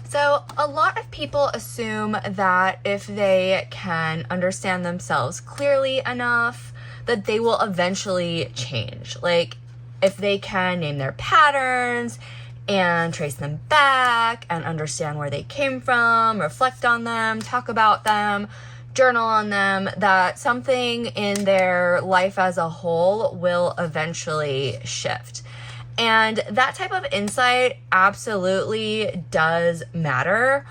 So a lot of people assume that if they can understand themselves clearly enough, that they will eventually change. Like if they can name their patterns and trace them back and understand where they came from, reflect on them, talk about them, journal on them, that something in their life as a whole will eventually shift. And that type of insight absolutely does matter,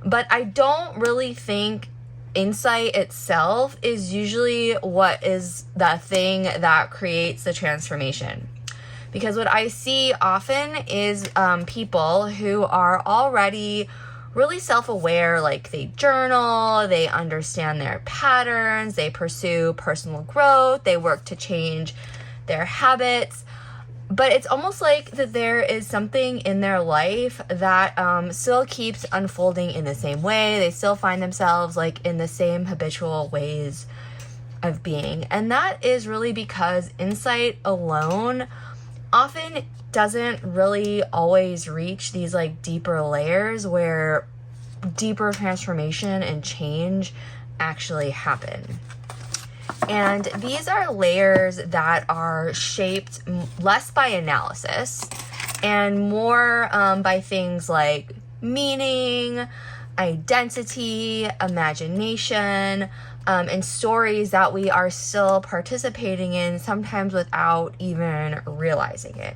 but I don't really think insight itself is usually what is the thing that creates the transformation. Because what I see often is people who are already really self-aware, like they journal, they understand their patterns, they pursue personal growth, they work to change their habits. But it's almost like that there is something in their life that still keeps unfolding in the same way. They still find themselves like in the same habitual ways of being. And that is really because insight alone often doesn't really always reach these like deeper layers where deeper transformation and change actually happen. And these are layers that are shaped less by analysis and more by things like meaning, identity, imagination, and stories that we are still participating in, sometimes without even realizing it.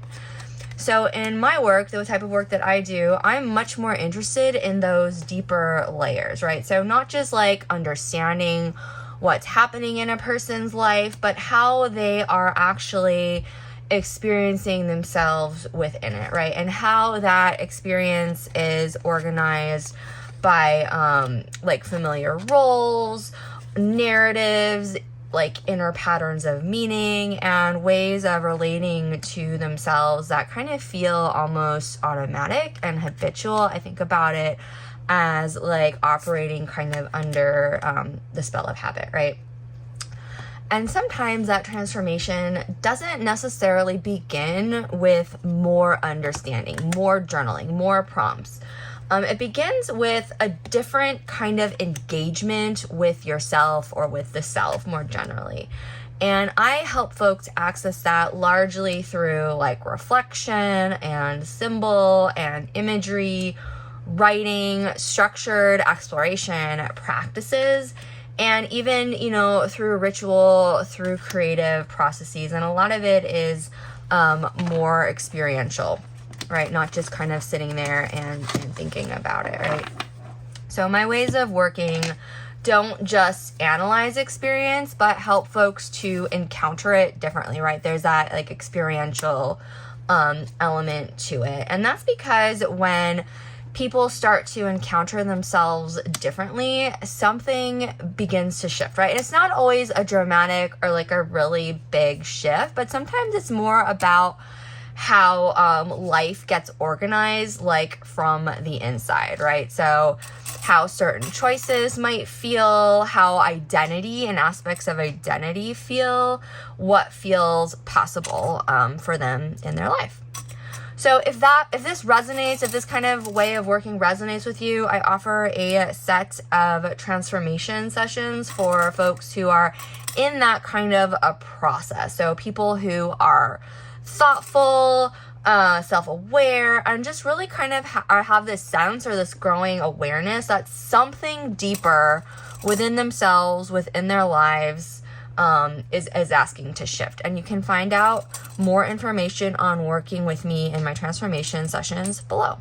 So in my work, the type of work that I do, I'm much more interested in those deeper layers, right? So not just like understanding what's happening in a person's life, but how they are actually experiencing themselves within it, right? And how that experience is organized by like familiar roles, narratives, like inner patterns of meaning, and ways of relating to themselves that kind of feel almost automatic and habitual. I think about it as like operating kind of under the spell of habit, right? And sometimes that transformation doesn't necessarily begin with more understanding, more journaling, more prompts. It begins with a different kind of engagement with yourself or with the self more generally. And I help folks access that largely through like reflection and symbol and imagery, writing, structured exploration practices, and even, through ritual, through creative processes. And a lot of it is more experiential, right? Not just kind of sitting there and thinking about it, right? So my ways of working don't just analyze experience, but help folks to encounter it differently, right? There's that like experiential element to it. And that's because when people start to encounter themselves differently, something begins to shift, right? It's not always a dramatic or like a really big shift, but sometimes it's more about how life gets organized, like from the inside, right? So how certain choices might feel, how identity and aspects of identity feel, what feels possible for them in their life. So if this resonates, if this kind of way of working resonates with you, I offer a set of transformation sessions for folks who are in that kind of a process. So people who are thoughtful, self-aware, and just really kind of have this sense or this growing awareness that something deeper within themselves, within their lives, is asking to shift. And you can find out more information on working with me in my transformation sessions below.